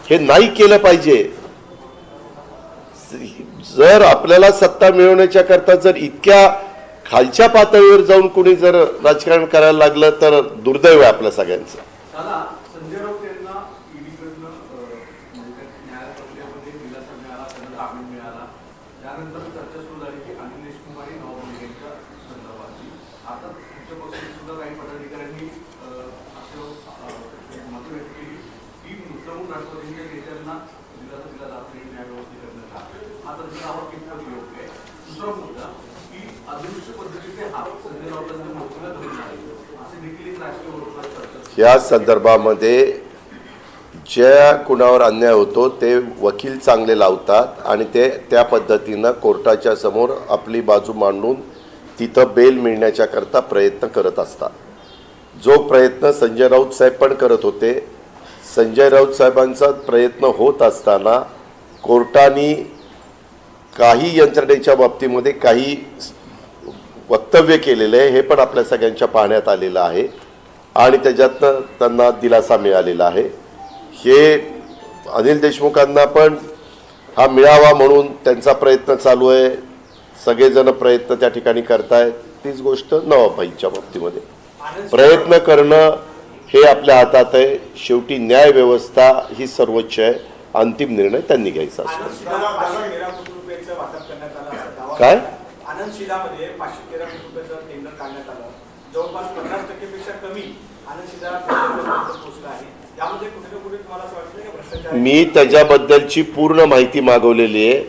हे नाही केलं पाहिजे. जर आपल्याला सत्ता मिळवण्याच्या करता जर इतक्या खालच्या पातळीवर जाऊन कोणी जर राजकारण करायला लागलं तर दुर्दैव आहे आपल्या सगळ्यांचं. दादा, संजय राऊत यांना ईडीकडनं न्याय प्रक्रियेमध्ये दिलासा मिळाला, त्यांना जामीन मिळाला. त्यानंतर चर्चा सुरू झाली की अनिल देशमुख आणि नवाब यांच्या संदर्भातली. आता तुमच्या पक्षात सुद्धा काही पदाधिकाऱ्यांनी असं मत व्यक्त केली की मुद्दामून राष्ट्रवादीच्या नेत्यांना दिलासा दिला जात नाही न्याय व्यवस्थेकरण्याचा. हा तर आवाज कितपत योग्य आहे. दुसरा मुद्दा की अदृश्य पद्धतीचे हात संजय राऊतांच्या मोठीला धरून आहे असे देखील एक राजकीय वर्तुळात चर्चा. या संदर्भामध्ये ज्या कुणावर अन्याय होतो ते वकील चांगले लावतात आणि ते त्या पद्धतीनं कोर्टाच्या समोर आपली बाजू मांडून तिथं बेल मिळण्याच्या करता प्रयत्न करत असतात. जो प्रयत्न संजय राऊत साहेब पण करत होते. संजय राऊत साहेबांचा प्रयत्न होत असताना कोर्टाने काही यंत्रणेच्या बाबतीमध्ये काही वक्तव्य केलेलं आहे. हे पण आपल्या सगळ्यांच्या पाहण्यात आलेलं आहे आणि त्याच्यातनं त्यांना दिलासा मिळालेला आहे. हे अनिल देशमुखांना पण हा मिळावा म्हणून त्यांचा प्रयत्न चालू आहे. सगळेजण प्रयत्न त्या ठिकाणी करतायत. तीच गोष्ट नवाबाईच्या बाबतीमध्ये प्रयत्न करणं हे आपल्या हातात आहे. शेवटी न्याय व्यवस्था ही सर्वोच्च आहे. अंतिम निर्णय त्यांनी घ्यायचा असतो. काय आनंद शिलामध्ये 513 कोटी रुपयाचं टेंडर काढण्यात आलं. जवळपास 50% पेक्षा कमी आनंद शिला पोहोचला आहे. यामध्ये कुठे ना कुठे तुम्हाला असं वाटतं की भ्रष्टाचार. मी त्याच्याबद्दलची पूर्ण माहिती मागवलेली आहे.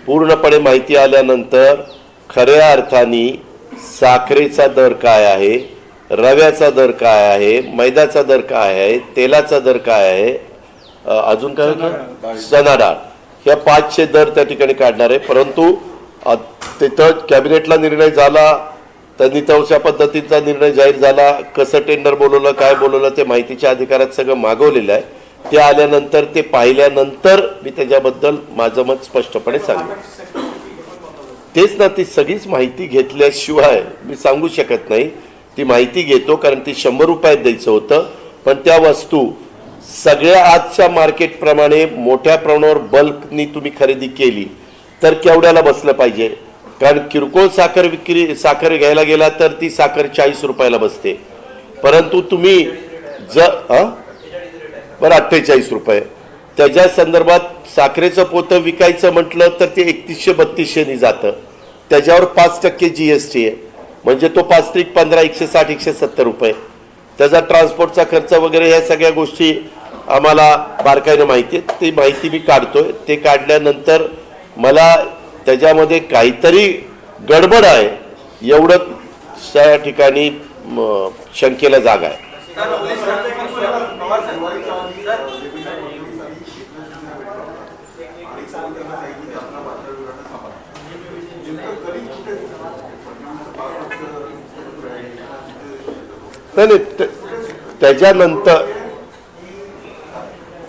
पूर्णपणे माहिती आल्यानंतर खऱ्या अर्थाने साखरेचा दर काय आहे, रव्याचा दर काय आहे, मैद्याचा दर काय आहे, तेलाचा दर काय आहे, अजून काय होतं, चणा डाळ, ह्या 5चे दर त्या ठिकाणी काढणार आहे. परंतु तिथं कॅबिनेटला निर्णय झाला. त्यांनी तशा पद्धतीचा निर्णय जाहीर झाला. कसं टेंडर बोलवलं, काय बोलवलं ते माहितीच्या अधिकारात सगळं मागवलेलं आहे. ते आल्यानंतर ते पाहिल्यानंतर मी त्याच्याबद्दल माझं मत स्पष्टपणे सांगेन. तेच ना, ती सगळीच माहिती घेतल्याशिवाय मी सांगू शकत नाही. ती माहिती घेतो कारण ती 100 रुपयात द्यायचं होतं. पण त्या वस्तू सगळ्या आजच्या मार्केटप्रमाणे मोठ्या प्रमाणावर बल्कनी तुम्ही खरेदी केली तर केवढ्याला बसलं पाहिजे. कारण किरकोळ साखर घ्यायला गेला तर ती साखर 40 रुपयाला बसते. परंतु तुम्ही बरं 48 रुपये त्याच्या संदर्भात साखरेचं पोतं विकायचं म्हटलं तर ते 3100-3200 जातं. त्याच्यावर 5% GST आहे. म्हणजे तो 5-15 160 170 रुपये. त्याचा ट्रान्सपोर्टचा खर्च वगैरे ह्या सगळ्या गोष्टी आम्हाला बारकाईनं माहिती आहेत. ती माहिती मी काढतोय. ते काढल्यानंतर मला त्याच्यामध्ये काहीतरी गडबड आहे एवढं त्या ठिकाणी शंकेला जागा आहे. नाही,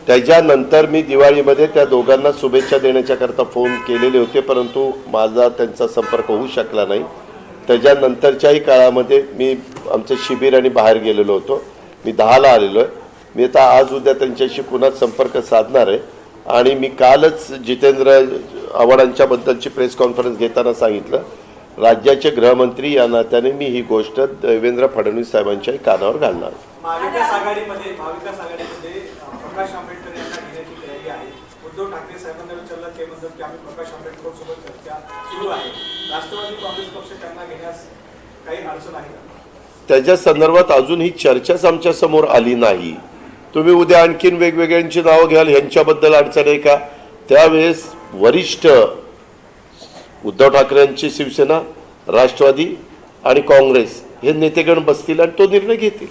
त्याच्यानंतर मी दिवाळीमध्ये त्या दोघांना शुभेच्छा देण्याच्या करता फोन केलेले होते. परंतु माझा त्यांचा संपर्क होऊ शकला नाही. त्याच्यानंतरच्याही काळामध्ये मी आमचं शिबिर आणि बाहेर गेलेलो होतो. मी 10ला आलेलो आहे. मी आता आज उद्या त्यांच्याशी पुन्हा संपर्क साधणार आहे. आणि मी कालच जितेंद्र आव्हाडांच्या बद्दलची प्रेस कॉन्फरन्स घेताना सांगितलं राज्याचे गृहमंत्री या नात्याने मी ही गोष्ट देवेंद्र फडणवीस साहेबांच्याही कानावर घालणार. महाविकास आघाडीमध्ये प्रकाश आंबेडकर यांना घेण्याची तयारी आहे. उद्धव ठाकरे साहेबांना विचारलं ते म्हणतात की आम्ही प्रकाश आंबेडकर सोबत चर्चा सुरू आहे. राष्ट्रवादी काँग्रेस पक्ष त्यांना घेण्यास काही अडचण आहे का? त्याच्या संदर्भात अजून ही चर्चाच आमच्या समोर आली नाही. तुम्ही उद्या आणखीन वेगवेगळ्यांची नावं घ्याल, ह्यांच्याबद्दल अडचण आहे का? त्यावेळेस वरिष्ठ उद्धव ठाकरेंची शिवसेना, राष्ट्रवादी आणि काँग्रेस हे नेतेगण बसतील आणि तो निर्णय घेतील.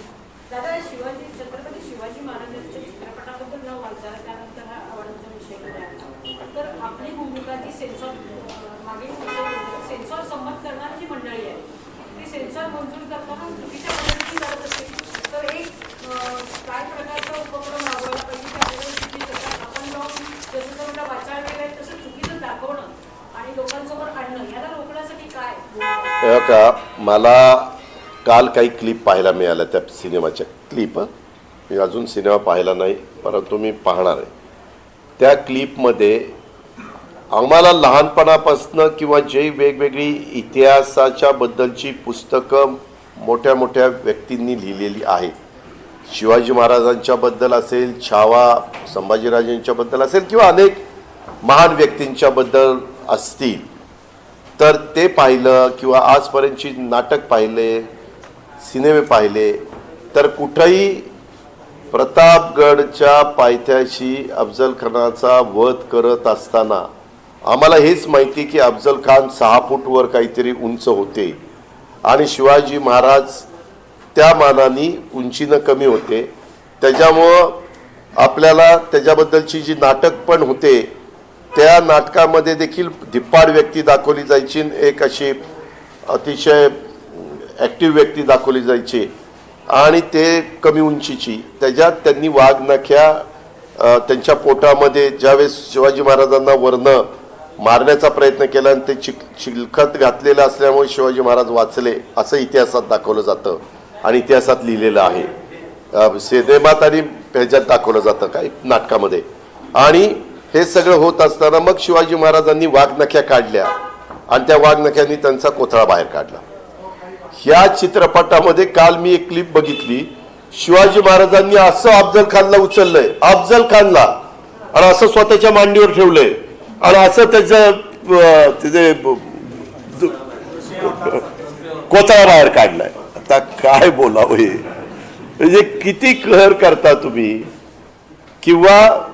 दादा, छत्रपती शिवाजी महाराजांच्या चित्रपटाबद्दल न बोलता त्यानंतर हा आवडीचा विषय आहे. तर आपली भूमिका जी सेन्सॉर संमत करणारी जी मंडळी आहे ती सेन्सॉर मंजूर करताना चुकीच्या पद्धतीने करत असते. तर एक काय प्रकारचा उपक्रम राबवायला पाहिजे त्याबद्दल आपण जसं वाचा आणि लोकांसमोर आणणं याला रोखण्यासाठी काय? हे का मला काल काही क्लिप पाहायला मिळाल्या त्या सिनेमाच्या क्लिप. मी अजून सिनेमा पाहिला नाही परंतु मी पाहणार आहे. त्या क्लिपमध्ये आम्हाला लहानपणापासून किंवा जे वेगवेगळी इतिहासाच्या बद्दलची पुस्तकं मोठ्या मोठ्या व्यक्तींनी लिहिलेली आहेत, शिवाजी महाराजांच्या बद्दल असेल, छावा संभाजीराजांच्या बद्दल असेल किंवा अनेक महान व्यक्तींच्या बद्दल असतील, तर ते पाहिलं किंवा आजपर्यंतची नाटक पाहिले, सिनेमे पाहिले, तर कुठंही प्रतापगडच्या पायथ्याशी अफजल खानाचा वध करत असताना आम्हाला हेच माहिती की अफजल खान 6 फूटवर काहीतरी उंच होते आणि शिवाजी महाराज त्या मानाने उंचीनं कमी होते. त्याच्यामुळं आपल्याला त्याच्याबद्दलची जी नाटक पण होते त्या नाटकामध्ये देखील धिप्पाड व्यक्ती दाखवली जायची, एक अशी अतिशय ॲक्टिव्ह व्यक्ती दाखवली जायची आणि ते कमी उंचीची. त्याच्यात त्यांनी वाघनख्या त्यांच्या पोटामध्ये ज्यावेळेस शिवाजी महाराजांना वरनं मारण्याचा प्रयत्न केला आणि ते चिलखत घातलेलं असल्यामुळे शिवाजी महाराज वाचले असं इतिहासात दाखवलं जातं आणि इतिहासात लिहिलेलं आहे. सिनेमात आणि ह्याच्यात दाखवलं जातं काय नाटकामध्ये. आणि हे सगळं होत असताना मग शिवाजी महाराजांनी वाघनख्या काढल्या आणि त्या वाघनख्यांनी त्यांचा कोथळा बाहेर काढला. ह्या चित्रपटामध्ये काल मी एक क्लिप बघितली, शिवाजी महाराजांनी असं अफजल खानला उचललंय, अफजल खानला, आणि असं स्वतःच्या मांडीवर ठेवलंय आणि असं त्याचं तिथे कोथळा बाहेर काढलाय. आता काय बोलावं हे, म्हणजे किती कहर करता तुम्ही. किंवा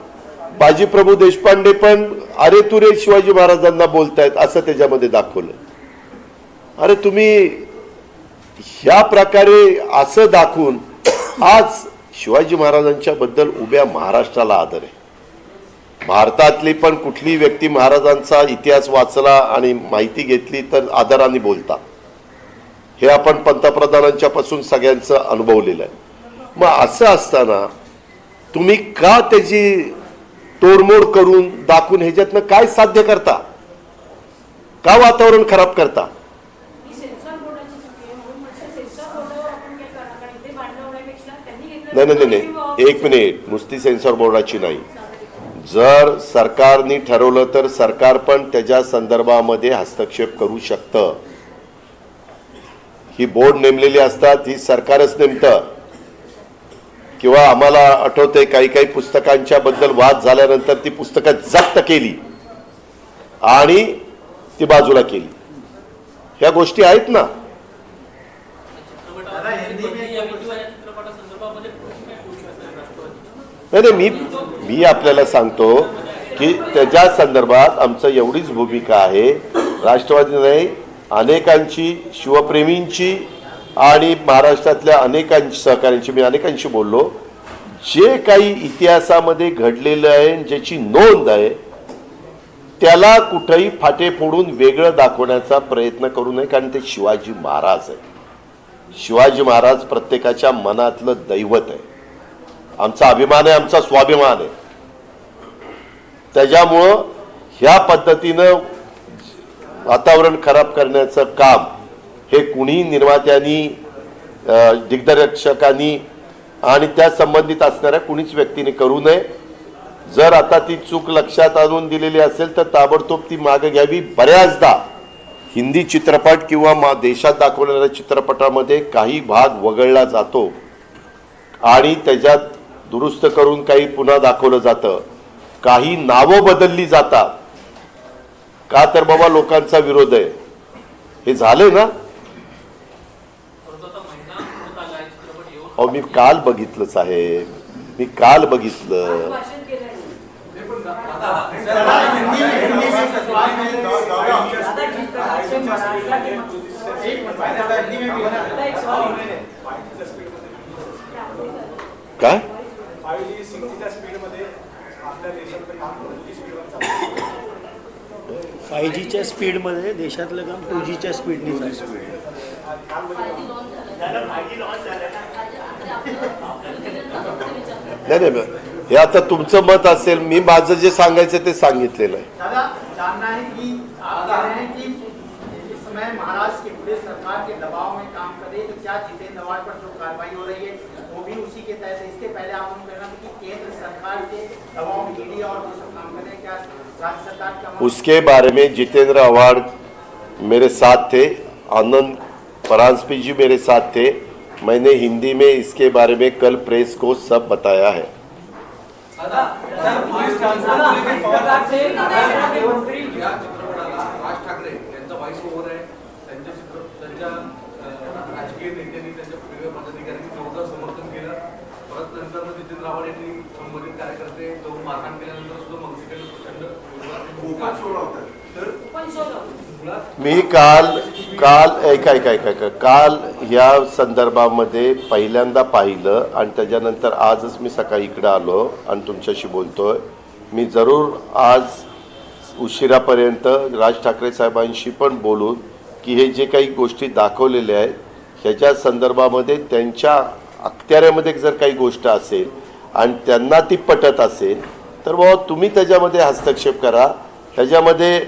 बाजीप्रभू देशपांडे पण अरे तुरे शिवाजी महाराजांना बोलतायत असं त्याच्यामध्ये दाखवलं. अरे तुम्ही ह्या प्रकारे असं दाखवून आज शिवाजी महाराजांच्या बद्दल उभ्या महाराष्ट्राला आदर आहे. भारतातली पण कुठली व्यक्ती महाराजांचा इतिहास वाचला आणि माहिती घेतली तर आदराने बोलतात. हे आपण पंतप्रधानांच्या पासून सगळ्यांचं अनुभवलेलं आहे. मग असं असताना तुम्ही का त्याची तोडमोड करून दाखवून ह्याच्यातनं काय साध्य करता, का वातावरण खराब करता? ही सेन्सॉर बोर्डाची चुकी आहे म्हणून म्हटलं सेन्सॉर बोर्डावर आपण काय करणार, कारण इथे भांडण होण्यापेक्षा त्यांनी घेतलं. नाही, एक मिनिट, नुसती सेन्सॉर बोर्डाची नाही. जर सरकारने ठरवलं तर सरकार पण त्याच्या संदर्भामध्ये हस्तक्षेप करू शकतं. ही बोर्ड नेमलेली असतात, ही सरकारच नेमतं. किंवा आम्हाला आठवतंय काही काही पुस्तकांच्या बद्दल वाद झाल्यानंतर ती पुस्तकं जप्त केली आणि ती बाजूला केली. ह्या गोष्टी आहेत ना. नाही, मी आपल्याला सांगतो की त्याच्या संदर्भात आमचं एवढीच भूमिका आहे, राष्ट्रवादी नाही अनेकांची, शिवप्रेमींची आणि महाराष्ट्रातल्या अनेकांची, सहकाऱ्यांची, मी अनेकांशी बोललो, जे काही इतिहासामध्ये घडलेलं आहे ज्याची नोंद आहे त्याला कुठेही फाटे फोडून वेगळं दाखवण्याचा प्रयत्न करू नये. कारण ते शिवाजी महाराज आहे. शिवाजी महाराज प्रत्येकाच्या मनातलं दैवत आहे, आमचा अभिमान आहे, आमचा स्वाभिमान आहे. त्याच्यामुळं ह्या पद्धतीनं वातावरण खराब करण्याचं काम हे कुणी निर्मात्यांनी, दिग्दर्शकांनी आणि त्या संबंधित असणाऱ्या कुणीच व्यक्तीने करू नये. जर आता ती चूक लक्षात आणून दिलेली असेल तर ताबडतोब ती मागे घ्यावी. बऱ्याचदा हिंदी चित्रपट किंवा देशात दाखवलेल्या चित्रपटामध्ये काही भाग वगळला जातो आणि त्याच्यात दुरुस्त करून काही पुन्हा दाखवलं जातं. काही नावं बदलली जातात का तर बाबा लोकांचा विरोध आहे. हे झाले ना. अहो मी काल बघितलं साहेब, मी काल बघितलं. भाषण केलंय. काय 5G 6Gच्या स्पीडमध्ये आपल्या देशात काम 2G स्पीडवर चालू. 5Gच्या स्पीडमध्ये देशातलं काम 2Gच्या स्पीडने चालू. नाही, हे आता तुमचं मत असेल, मी माझं जे सांगायचं ते सांगितलेलं आहे. दादा जानना है कि प्रदेश सरकार के दबाव में काम करे, तो क्या जितेंद्र अवार्ड पर जो कार्रवाई हो रही है वो भी उसी के तहत है? इसके पहले आप कहना था कि केंद्र सरकार के दबाव में ईडी और वो सब काम करे, क्या राज्य सरकार का उसके बारे में जितेंद्र अवार्ड मेरे साथ थे, आनंद परांजपे जी मेरे साथ थे। मैंने हिंदी में इसके बारे में कल प्रेस को सब बताया है। दादा, सर, पोलीस कांस्टेबल पवार या चित्रपटाला राज ठाकरे यांचा व्हॉइस ओव्हर आहे, त्यांच्या राजकीय नेत्यांनी, त्यांच्या वेगवेगळ्या पदाधिकाऱ्यांनी जोरदार समर्थन केलं। परत नंतर जितेंद्र आव्हाड यांनी संबंधित कार्यकर्ते जाऊन मारहाण केल्यानंतर सुद्धा मनसेकडे प्रचंड तर पण शोधा मी काल या संदर्भामध्ये पहिल्यांदा पाहिलं आणि त्याच्यानंतर आजच मी सकाळी इकडे आलो आणि तुमच्याशी बोलतोय। मी जरूर आज उशिरापर्यंत राज ठाकरे साहेबांशी पण बोलून की हे जे काही गोष्टी दाखवलेल्या आहेत ह्याच्या संदर्भामध्ये त्यांच्या अखत्याऱ्यामध्ये जर काही गोष्ट असेल आणि त्यांना ती पटत असेल तर बाबा तुम्ही त्याच्यामध्ये हस्तक्षेप करा। त्याच्यामध्ये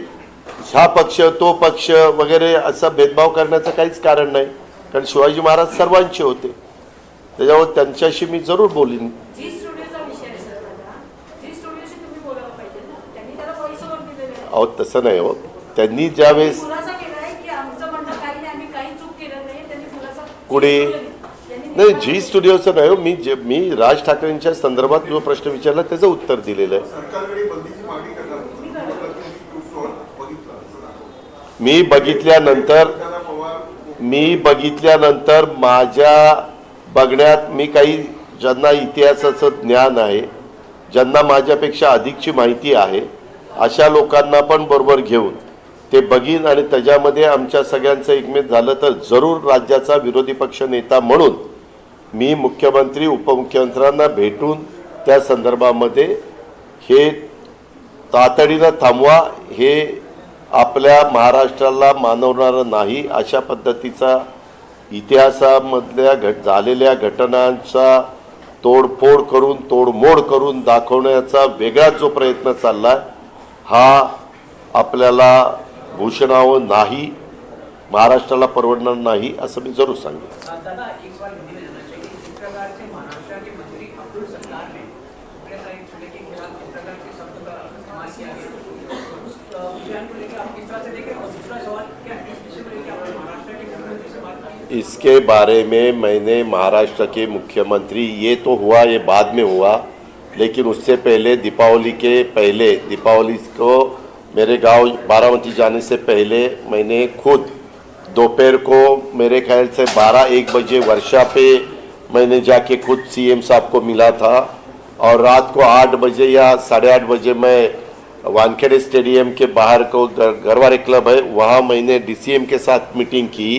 हा पक्ष तो पक्ष वगैरे असा भेदभाव करण्याचं काहीच कारण नाही, कारण शिवाजी महाराज सर्वांचे होते। त्याच्यावर त्यांच्याशी मी जरूर बोलीन। जी स्टुडिओचा विषय आहे सर दादा, जी स्टुडिओशी तुम्ही बोलायला पाहिजे ना, त्यांनी त्याला व्हॉइस ओव्हर दिलेलं आहे। अहो तसं नाही हो, त्यांनी ज्यावेळेस खुलासा केलाय की आमचं म्हणणं काही नाही, आम्ही काही चूक केलं नाही, त्यांनी खुलासा कुणी यांनी नाही जी स्टुडिओचं नाही हो, मी राज ठाकरेंच्या संदर्भात जो प्रश्न विचारला त्याचं उत्तर दिलेलं आहे। सरकारकडे बंदीची मागणी करणार मी बघितल्यानंतर माझ्या बघण्यात मी काही ज्यांना इतिहासाचं ज्ञान आहे, ज्यांना माझ्यापेक्षा अधिकची माहिती आहे, अशा लोकांना पण बरोबर घेऊन ते बघीन आणि त्याच्यामध्ये आमच्या सगळ्यांचं एकमत झालं तर जरूर राज्याचा विरोधी पक्ष नेता म्हणून मी मुख्यमंत्री उपमुख्यमंत्र्यांना भेटून त्या संदर्भामध्ये हे तातडीनं थांबवा, हे आपल्या महाराष्ट्राला मानवणारं नाही अशा पद्धतीचा इतिहासामधल्या झालेल्या घटनांचा तोडमोड करून दाखवण्याचा वेगळा जो प्रयत्न चाललाय हा आपल्याला भूषणावं नाही, महाराष्ट्राला परवडणार नाही असं मी जरूर सांगेन। दादा, एक सवाल हिंदी में जानना चाहिए, जिस प्रकार से महाराष्ट्र के मंत्री अब्दुल सत्तार ने सुप्रिया साहिब के खिलाफ जिस प्रकार के शब्द का इस्तेमाल किया गया, उस बयान को लेकर आप किस तरह से देखें? और दूसरा सवाल, क्या इस विषय को लेकर आपने महाराष्ट्र के मुख्यमंत्री से बात की? इसके बारे में मैंने महाराष्ट्र के मुख्यमंत्री, ये तो हुआ, ये बाद में हुआ, लेकिन उससे पहले दीपावली को मेरे गांव बारामती जाने से पहले मैंने खुद दोपहर को मेरे ख्याल से 12-1 बजे वर्षा पे मैंने जाके खुद सीएम साहब को मिला था और रात को 8 बजे या 8:30 बजे मैं वानखेड़े स्टेडियम के बाहर को गरवारे क्लब है वहाँ मैंने डीसीएम के साथ मीटिंग की।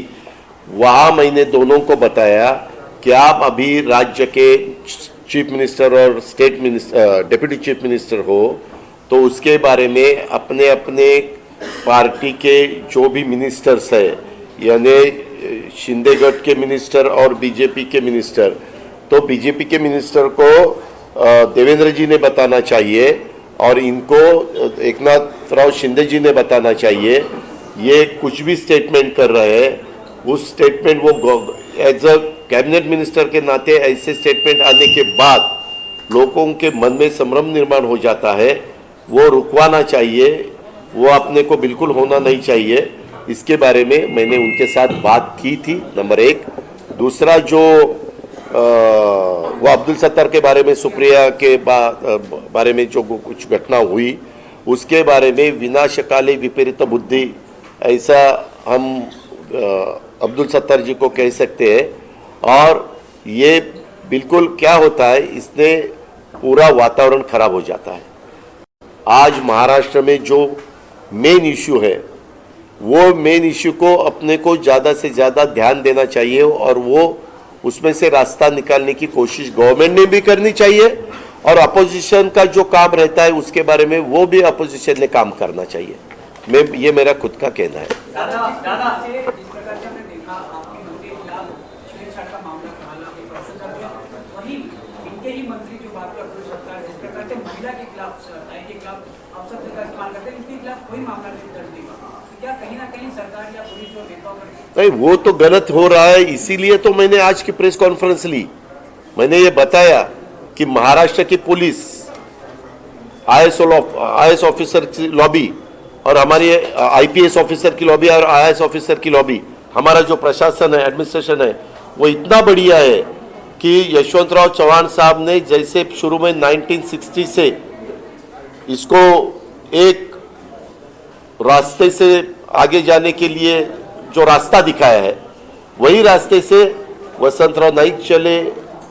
वहाँ मैंने दोनों को बताया कि आप अभी राज्य के चीफ मिनिस्टर और state minister deputy chief minister हो, तो उसके बारे में अपने अपने पार्टी के जो भी मिनिस्टर्स है, यानी शिंदे गट के मिनिस्टर और बीजेपी के मिनिस्टर, तो बीजेपी के मिनिस्टर को देवेंद्र जी ने बताना चाहिए और इनको एकनाथ राव शिंदे जी ने बताना चाहिए। ये कुछ भी स्टेटमेंट कर रहे हैं, उस स्टेटमेंट वो एज अ कैबिनेट मिनिस्टर के नाते ऐसे स्टेटमेंट आने के बाद लोगों के मन में संभ्रम निर्माण हो जाता है, वो रुकवाना चाहिए, वो अपने को बिल्कुल होना नहीं चाहिए। इसके बारे में मैंने उनके साथ बात की थी, नंबर 1। दूसरा जो वो अब्दुल सत्तार के बारे में, सुप्रिया के बारे में जो कुछ घटना हुई उसके बारे में विनाशकाले विपरीत बुद्धि, ऐसा हम अब्दुल सत्तार जी को कह सकते हैं। और ये बिल्कुल क्या होता है, इसने पूरा वातावरण खराब हो जाता है। आज महाराष्ट्र में जो मेन इश्यू है वो मेन इश्यू को अपने को ज़्यादा से ज़्यादा ध्यान देना चाहिए और वो उसमें से रास्ता निकालने की कोशिश गवर्नमेंट ने भी करनी चाहिए और अपोजिशन का जो काम रहता है उसके बारे में वो भी अपोजिशन ने काम करना चाहिए। ये मेरा खुद का कहना है। दादा जिस प्रकार से हमने देखा आपके मंत्री के खिलाफ छेड़छाड़ का मामला हालांकि प्रोफेसर किया, वही इनके ही मंत्री जो बात कर अब्दुल सत्तार जिस प्रकार से महिला के खिलाफ, नाई के खिलाफ आप शब्द का इस्तेमाल करते हैं, इसके खिलाफ कोई मामला नहीं दर्ज नहीं हुआ। क्या कहीं ना कहीं सरकार या पुलिस और नेताओं पर नहीं, वो तो गलत हो रहा है, इसीलिए तो मैंने आज की प्रेस कॉन्फ्रेंस ली। मैंने ये बताया कि महाराष्ट्र की पुलिस, आईएएस ऑफिसर की लॉबी और हमारी आईपीएस ऑफिसर की लॉबी और आईएएस ऑफिसर की लॉबी, हमारा जो प्रशासन है, एडमिनिस्ट्रेशन है, वो इतना बढ़िया है कि यशवंतराव चौहान साहब ने जैसे शुरू में 1960 से इसको एक रास्ते से आगे जाने के लिए जो रास्ता दिखाया है, वही रास्ते से वसंतराव नाईक चले,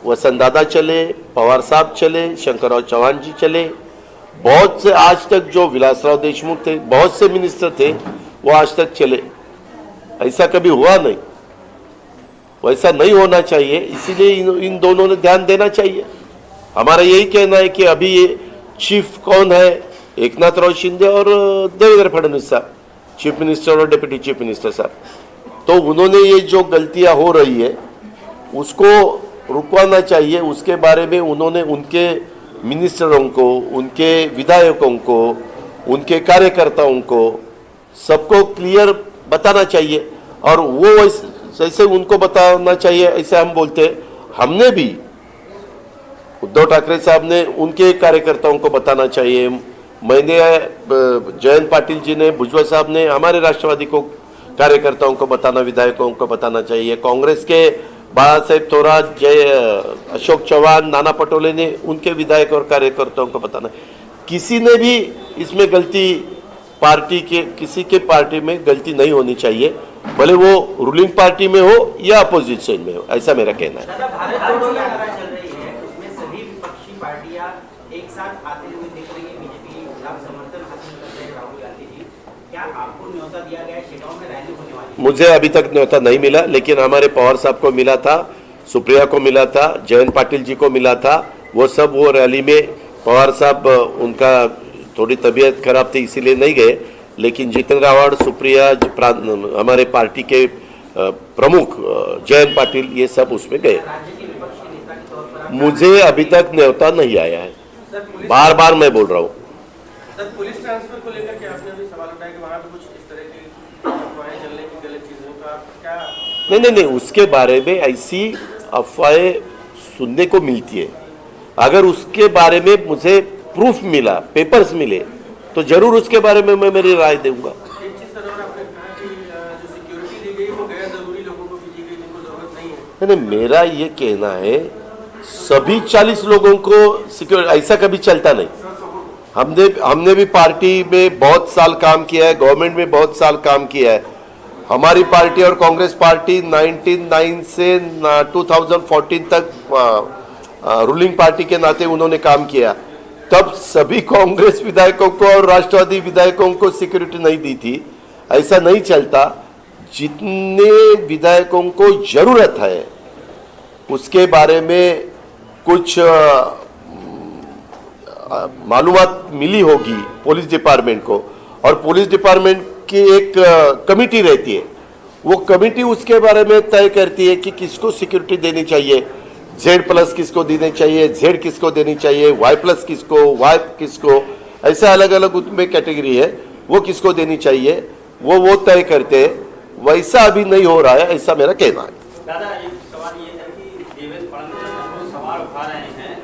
वसंत दादा चले, पवार साहब चले, शंकरराव चौहान जी चले, बहुत से आज तक जो विलासराव देशमुख थे, बहुत से मिनिस्टर थे, वो आज तक चले। ऐसा कभी हुआ नहीं, वैसा नहीं होना चाहिए, इसीलिए इन दोनों ने ध्यान देना चाहिए। हमारा यही कहना है कि अभी ये चीफ कौन है, एकनाथराव शिंदे और देवेंद्र फडणवीस साहब, चीफ मिनिस्टर और डिप्टी चीफ मिनिस्टर साहब, तो उन्होंने ये जो गलतियां हो रही है उसको रुकवाना चाहिए। उसके बारे में उन्होंने उनके मिनिस्टरों को, उनके विधायकों को, उनके कार्यकर्ताओं को, सबको क्लियर बताना चाहिए। और वो जैसे उनको बताना चाहिए ऐसे हम बोलते हैं, हमने भी उद्धव ठाकरे साहब ने उनके कार्यकर्ताओं को बताना चाहिए, मैंने जयंत पाटिल जी ने, भुजबल साहब ने हमारे राष्ट्रवादी को कार्यकर्ताओं को बताना, विधायकों को बताना चाहिए। कांग्रेस के बाला साहेब थोरात, अशोक चौहान, नाना पटोले ने उनके विधायक और कार्यकर्ताओं को बताना। किसी ने भी इसमें गलती, पार्टी के किसी के पार्टी में गलती नहीं होनी चाहिए, भले वो रूलिंग पार्टी में हो या अपोजिशन में हो, ऐसा मेरा कहना है। दादा, भारत जोड़ो यात्रा चल रही है, उसमें सभी विपक्षी पार्टियां एक साथ आते हुए दिख रही है। बीजेपी के खिलाफ समर्थन हासिल कर रहे हैं राहुल गांधी जी। क्या आपको न्योता दिया गया है? शिलांग में रैली होने वाली है। मुझे अभी तक न्योता नहीं मिला, लेकिन हमारे पवार साहब को मिला था, सुप्रिया को मिला था, जयंत पाटिल जी को मिला था। वो सब वो रैली में, पवार साहब उनका थोड़ी तबीयत खराब थी इसीलिए नहीं गए, लेकिन जितिन रावत, सुप्रिया, हमारे पार्टी के प्रमुख जयंत पाटिल, ये सब उसमें गए। राज्य के विपक्षी नेता के तौर पर आप मुझे अभी तक न्योता नहीं आया है, बार बार मैं बोल रहा हूँ। सर, पुलिस ट्रांसफर को लेकर के आपने अभी सवाल उठाया कि वहाँ पे कुछ इस तरह की अफवाहें चलने की गलत चीज़ों का क्या? नहीं, उसके बारे में ऐसी अफवाहें सुनने को मिलती है। अगर उसके बारे में मुझे प्रूफ मिला, पेपर्स मिले, तो जरूर उसके बारे में मैं मेरी राय दूंगा। एक चीज़ सर और आपने कहा कि जो सिक्योरिटी दी गई वो गैर जरूरी लोगों को भी दी गई जिनको जरूरत नहीं है। नहीं, मेरा ये कहना है सभी 40 लोगों को सिक्योरिटी, ऐसा कभी चलता नहीं। हमने भी पार्टी में बहुत साल काम किया है, गवर्नमेंट में बहुत साल काम किया है। हमारी पार्टी और कांग्रेस पार्टी 1999 से 2014 तक रूलिंग पार्टी के नाते उन्होंने काम किया। तब सभी कांग्रेस विधायकों को और राष्ट्रवादी विधायकों को सिक्योरिटी नहीं दी थी, ऐसा नहीं चलता। जितने विधायकों को जरूरत है उसके बारे में कुछ मालूमात मिली होगी पुलिस डिपार्टमेंट को, और पुलिस डिपार्टमेंट की एक कमेटी रहती है, वो कमेटी उसके बारे में तय करती है कि किसको सिक्योरिटी देनी चाहिए, Z+ किसको देनी चाहिए, Z किसको देनी चाहिए, Y+ किसको, Y किसको, ऐसा अलग अलग उसमें कैटेगरी है, वो किसको देनी चाहिए, वो तय करते हैं। वैसा अभी नहीं हो रहा है, ऐसा मेरा कहना है। दादा, एक सवाल ये है कि देवेंद्र फडणवीस जो सवाल उठा रहे हैं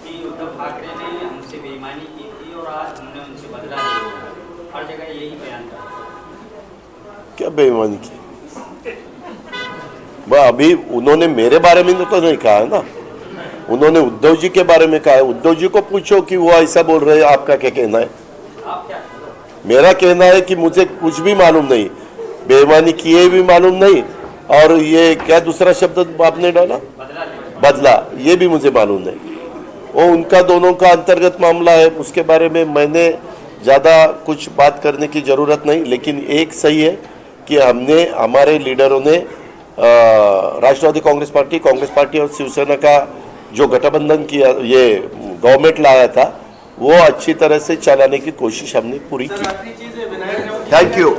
कि उद्धव ठाकरे ने हमसे बेईमानी की थी और आज हमने उनसे बदला लिया, हर जगह यही बयान कर रहे हैं। क्या बेईमानी की? अभी उन्होंने मेरे बारे में तो नहीं कहा है ना, उन्होंने उद्धव जी के बारे में कहा है। उद्धव जी को पूछो कि वो ऐसा बोल रहे हैं, आपका क्या कहना है? आप क्या? मेरा कहना है कि मुझे कुछ भी मालूम नहीं, बेईमानी किए भी मालूम नहीं, और ये क्या दूसरा शब्द आपने डाला, बदला, ये भी मुझे मालूम नहीं। वो उनका दोनों का अंतर्गत मामला है, उसके बारे में मैंने ज़्यादा कुछ बात करने की ज़रूरत नहीं। लेकिन एक सही है कि हमारे लीडरों ने राष्ट्रवादी कांग्रेस पार्टी और शिवसेना का जो गठबंधन किया, ये गवर्नमेंट लाया था, वो अच्छी तरह से चलाने की कोशिश हमने पूरी की। सर, आखिरी चीज़ है, विनायक थैंक यू।